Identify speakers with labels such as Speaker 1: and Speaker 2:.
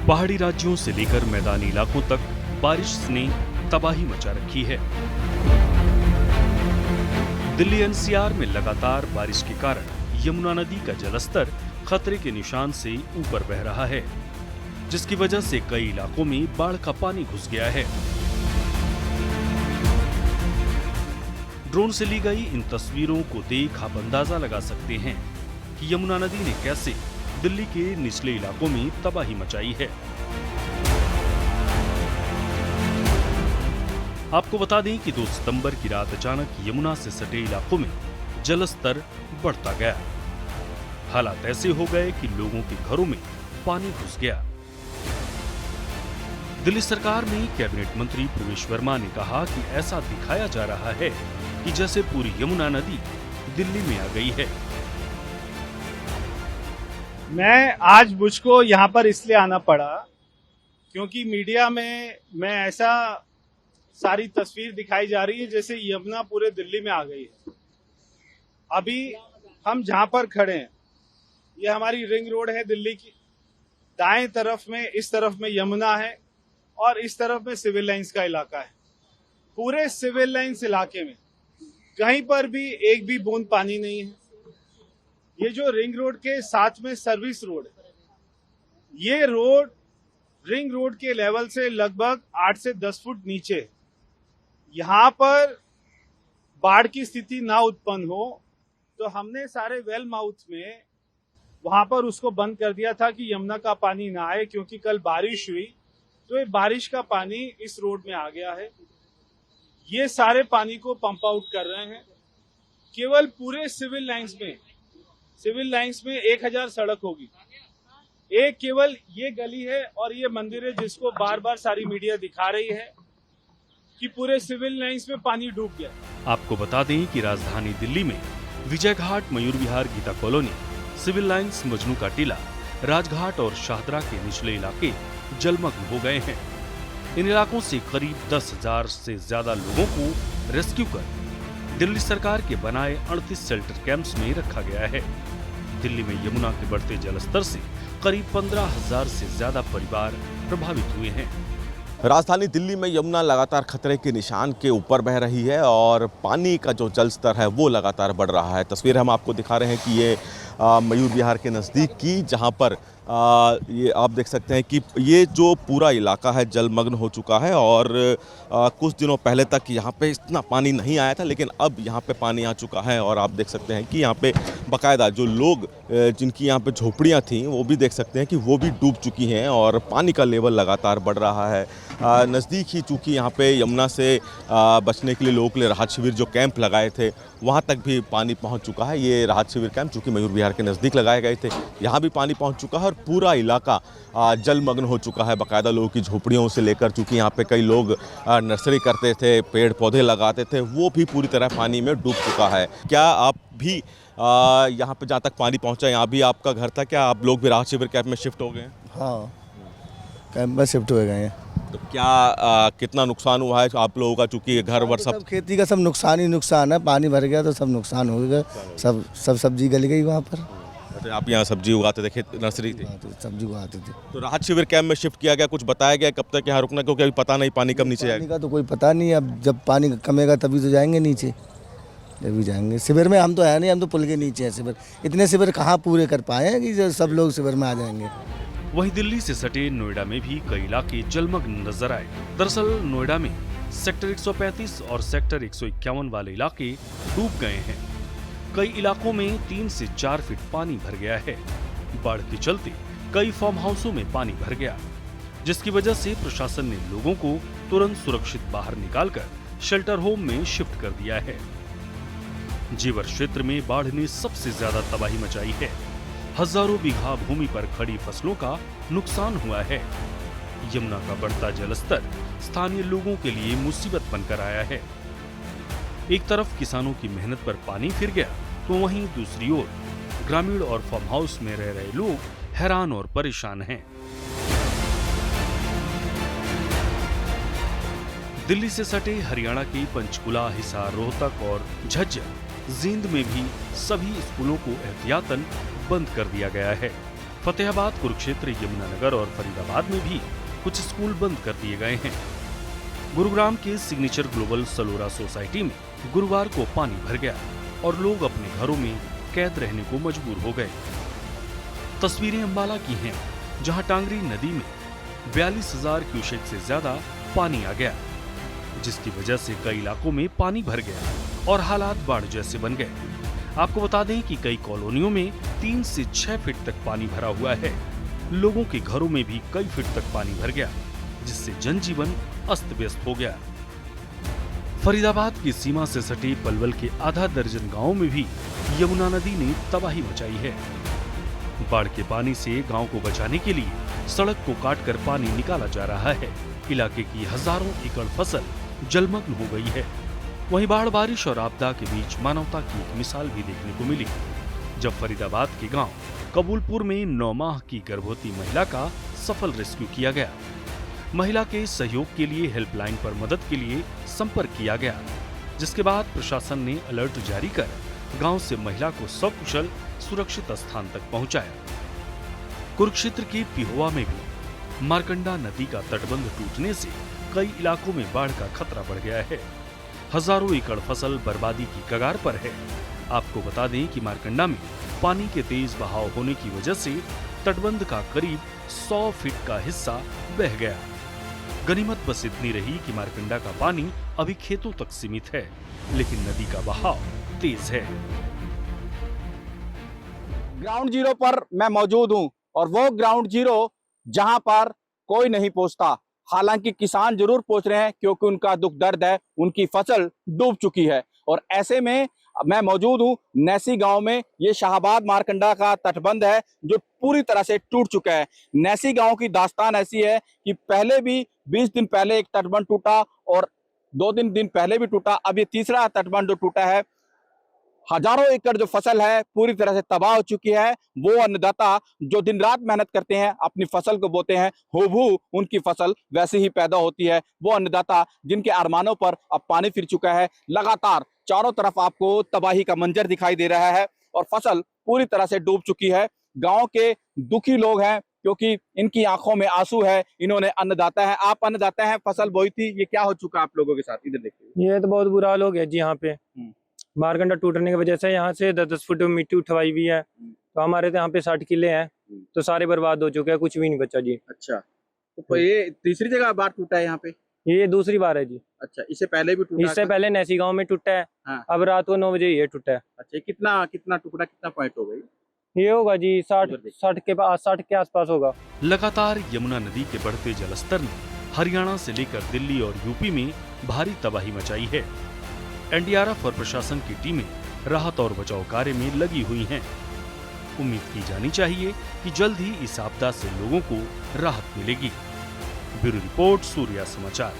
Speaker 1: पहाड़ी राज्यों से लेकर मैदानी इलाकों तक बारिश ने तबाही मचा रखी है। दिल्ली एनसीआर में लगातार बारिश के कारण यमुना नदी का जलस्तर खतरे के निशान से ऊपर बह रहा है, जिसकी वजह से कई इलाकों में बाढ़ का पानी घुस गया है। ड्रोन से ली गई इन तस्वीरों को देख आप अंदाजा लगा सकते हैं कि यमुना नदी ने कैसे दिल्ली के निचले इलाकों में तबाही मचाई है। आपको बता दें कि 2 सितंबर की रात अचानक यमुना से सटे इलाकों में जलस्तर बढ़ता गया। हालात ऐसे हो गए कि लोगों के घरों में पानी घुस गया। दिल्ली सरकार में कैबिनेट मंत्री प्रवेश वर्मा ने कहा कि ऐसा दिखाया जा रहा है कि जैसे पूरी यमुना नदी दिल्ली में आ गई है।
Speaker 2: मैं आज मुझको यहाँ पर इसलिए आना पड़ा क्योंकि मीडिया में मैं ऐसा सारी तस्वीर दिखाई जा रही है जैसे यमुना पूरे दिल्ली में आ गई है। अभी हम जहाँ पर खड़े हैं ये हमारी रिंग रोड है दिल्ली की। दाएं तरफ में इस तरफ में यमुना है और इस तरफ में सिविल लाइंस का इलाका है। पूरे सिविल लाइंस इलाके में कहीं पर भी एक भी बूंद पानी नहीं है। ये जो रिंग रोड के साथ में सर्विस रोड है, ये रोड रिंग रोड के लेवल से लगभग 8 से 10 फुट नीचे है। यहाँ पर बाढ़ की स्थिति ना उत्पन्न हो तो हमने सारे वेल माउथ में वहां पर उसको बंद कर दिया था कि यमुना का पानी ना आए, क्योंकि कल बारिश हुई तो ये बारिश का पानी इस रोड में आ गया है। ये सारे पानी को पंप आउट कर रहे हैं। केवल पूरे सिविल लाइंस में 1000 सड़क होगी। एक केवल ये गली है और ये मंदिर है जिसको बार बार सारी मीडिया दिखा रही है कि पूरे सिविल लाइंस में पानी डूब गया।
Speaker 1: आपको बता दें कि राजधानी दिल्ली में Vijay Ghat, Mayur Vihar, Geeta colony, civil lines, Majnu ka Tila, Rajghat और शाहदरा के निचले इलाके जलमग्न हो गए हैं। इन इलाकों से करीब 10,000 से ज्यादा लोगों को रेस्क्यू कर दिल्ली सरकार के बनाए 38 शेल्टर कैंप्स में रखा गया है। दिल्ली में यमुना के बढ़ते जलस्तर से करीब 15,000 से ज्यादा परिवार प्रभावित हुए हैं।
Speaker 3: राजधानी दिल्ली में यमुना लगातार खतरे के निशान के ऊपर बह रही है और पानी का जो जल स्तर है वो लगातार बढ़ रहा है। तस्वीर हम आपको दिखा रहे हैं कि ये मयूर विहार के नज़दीक की, जहां पर ये आप देख सकते हैं कि ये जो पूरा इलाका है जलमग्न हो चुका है और कुछ दिनों पहले तक यहाँ पे इतना पानी नहीं आया था, लेकिन अब यहाँ पे पानी आ चुका है। और आप देख सकते हैं कि यहाँ पे बाकायदा जो लोग जिनकी यहाँ पे झोपड़ियाँ थीं वो भी देख सकते हैं कि वो भी डूब चुकी हैं और पानी का लेवल लगातार बढ़ रहा है। नज़दीक ही चूँकि यहाँ पे यमुना से बचने के लिए लोगों के लिए राहत शिविर जो कैंप लगाए थे वहाँ तक भी पानी पहुँच चुका है। ये राहत शिविर कैंप चूँकि मयूर विहार के नज़दीक लगाए गए थे, यहाँ भी पानी पहुँच चुका है और पूरा इलाका जलमग्न हो चुका है। बाकायदा लोगों की झोपड़ियों से लेकर, चूँकि यहाँ पे कई लोग नर्सरी करते थे, पेड़ पौधे लगाते थे, वो भी पूरी तरह पानी में डूब चुका है। क्या आप भी यहाँ पे जहाँ तक पानी पहुँचा यहाँ भी आपका घर था? क्या आप लोग भी राहत शिविर कैंप में शिफ्ट हो गए?
Speaker 4: हाँ, कैंप में शिफ्ट हो गए हैं।
Speaker 3: तो क्या कितना नुकसान हुआ है आप लोगों का? चूँकि घर वर सब
Speaker 4: खेती का सब नुकसान ही नुकसान है। पानी भर गया तो सब नुकसान हो गया। सब सब्जी गल गई वहाँ पर।
Speaker 3: आप यहाँ सब्जी उगाते थे, खेत नर्सरी थी?
Speaker 4: सब्जी उगाते थे।
Speaker 3: तो राहत शिविर कैंप में शिफ्ट किया गया, कुछ बताया गया कब तक यहाँ रुकना? क्योंकि अभी पता नहीं पानी कब नीचे
Speaker 4: पानी
Speaker 3: जाएगा।
Speaker 4: का तो कोई पता नहीं। अब जब पानी कमेगा तभी तो जाएंगे नीचे, तभी जाएंगे। शिविर में हम तो है नहीं, हम तो पुल के नीचे हैं। शिविर इतने शिविर कहाँ पूरे कर पाए हैं कि सब लोग शिविर में आ जाएंगे।
Speaker 1: वहीं दिल्ली से सटे नोएडा में भी कई इलाके जलमग्न नजर आए। दरअसल नोएडा में सेक्टर 135 और सेक्टर 151 वाले इलाके डूब गए हैं। कई इलाकों में 3 से 4 फीट पानी भर गया है। बाढ़ के चलते कई फार्म हाउसों में पानी भर गया, जिसकी वजह से प्रशासन ने लोगों को तुरंत सुरक्षित बाहर निकालकर शेल्टर होम में शिफ्ट कर दिया है। जेवर क्षेत्र में बाढ़ ने सबसे ज्यादा तबाही मचाई है। हजारों बीघा भूमि पर खड़ी फसलों का नुकसान हुआ है। यमुना का बढ़ता जलस्तर स्थानीय लोगों के लिए मुसीबत बनकर आया है। एक तरफ किसानों की मेहनत पर पानी फिर गया तो वहीं दूसरी ओर ग्रामीण और फार्म हाउस में रह रहे लोग हैरान और परेशान हैं। दिल्ली से सटे हरियाणा के पंचकुला, हिसार, रोहतक और झज्जर, जींद में भी सभी स्कूलों को एहतियातन बंद कर दिया गया है। फतेहाबाद, कुरुक्षेत्र, यमुनानगर और फरीदाबाद में भी कुछ स्कूल बंद कर दिए गए हैं। गुरुग्राम के सिग्नेचर ग्लोबल सलोरा सोसाइटी में गुरुवार को पानी भर गया और लोग अपने घरों में कैद रहने को मजबूर हो गए। तस्वीरें अंबाला की हैं, जहां टांगरी नदी में 42,000 क्यूसेक से ज्यादा पानी आ गया, जिसकी वजह से कई इलाकों में पानी भर गया और हालात बाढ़ जैसे बन गए। आपको बता दें कि कई कॉलोनियों में 3 से 6 फीट तक पानी भरा हुआ है। लोगों के घरों में भी कई फीट तक पानी भर गया, जिससे जनजीवन अस्त व्यस्त हो गया। फरीदाबाद की सीमा से सटे पलवल के आधा दर्जन गांवों में भी यमुना नदी ने तबाही मचाई है। बाढ़ के पानी से गांव को बचाने के लिए सड़क को काटकर पानी निकाला जा रहा है। इलाके की हजारों एकड़ फसल जलमग्न हो गई है। वहीं बाढ़, बारिश और आपदा के बीच मानवता की एक मिसाल भी देखने को मिली, जब फरीदाबाद के गांव कबूलपुर में 9 माह की गर्भवती महिला का सफल रेस्क्यू किया गया। महिला के सहयोग के लिए हेल्पलाइन पर मदद के लिए संपर्क किया गया, जिसके बाद प्रशासन ने अलर्ट जारी कर गांव से महिला को सकुशल सुरक्षित स्थान तक पहुंचाया। कुरुक्षेत्र के पिहोवा में भी मारकंडा नदी का तटबंध टूटने से कई इलाकों में बाढ़ का खतरा बढ़ गया है। हजारों एकड़ फसल बर्बादी की कगार पर है। आपको बता दें कि मारकंडा में पानी के तेज बहाव होने की वजह से तटबंध का करीब 100 फीट का हिस्सा बह गया। गनीमत बस इतनी रही कि मारकंडा का पानी अभी खेतों तक सीमित है, लेकिन नदी का बहाव तेज है।
Speaker 5: ग्राउंड जीरो पर मैं मौजूद हूं और वो ग्राउंड जीरो जहां पर कोई नहीं पहुंचता। हालांकि किसान जरूर पहुंच रहे हैं क्योंकि उनका दुख दर्द है, उनकी फसल डूब चुकी है। और ऐसे में मैं मौजूद हूं नैसी गांव में। ये शाहबाद मारकंडा का तटबंध है जो पूरी तरह से टूट चुका है। नैसी गांव की दास्तान ऐसी है कि पहले भी 20 दिन पहले एक तटबंध टूटा और 2-3 दिन पहले भी टूटा। अब ये तीसरा तटबंध जो टूटा है। हजारों एकड़ जो फसल है पूरी तरह से तबाह हो चुकी है। वो अन्नदाता जो दिन रात मेहनत करते हैं, अपनी फसल को बोते हैं, हूबहू उनकी फसल वैसे ही पैदा होती है। वो अन्नदाता जिनके अरमानों पर अब पानी फिर चुका है। लगातार चारों तरफ आपको तबाही का मंजर दिखाई दे रहा है और फसल पूरी तरह से डूब चुकी है। गांव के दुखी लोग हैं क्योंकि इनकी आंखों में आंसू है। इन्होंने अन्नदाता है, आप अन्नदाता हैं, फसल बोई थी, ये क्या हो चुका आप लोगों के साथ? इधर देखिए,
Speaker 6: ये तो बहुत बुरा हाल हो गया जी। यहाँ पे मारकंडा टूटने की वजह से यहाँ से 10-10 फुट मिट्टी उठवाई हुई है। तो हमारे तो यहाँ पे 60 किले हैं, तो सारे बर्बाद हो चुके हैं, कुछ भी नहीं बचा जी।
Speaker 5: अच्छा, तो ये तीसरी जगह बाढ़ टूटा है यहाँ पे?
Speaker 6: ये दूसरी बार है जी।
Speaker 5: अच्छा, इससे पहले भी टूटा?
Speaker 6: इससे पहले नैसी गांव में टूटा है।
Speaker 5: हाँ।
Speaker 6: अब रात को 9 बजे ये टूटा है।
Speaker 5: अच्छा, कितना टुकड़ा, कितना पॉइंट हो गई?
Speaker 6: ये होगा जी 60 के आसपास होगा।
Speaker 1: लगातार यमुना नदी के बढ़ते जलस्तर ने हरियाणा से लेकर दिल्ली और यूपी में भारी तबाही मचाई है। एनडीआरएफ और प्रशासन की टीमें राहत और बचाव कार्य में लगी हुई हैं। उम्मीद की जानी चाहिए कि जल्द ही इस आपदा से लोगों को राहत मिलेगी। ब्यूरो रिपोर्ट, सूर्या समाचार।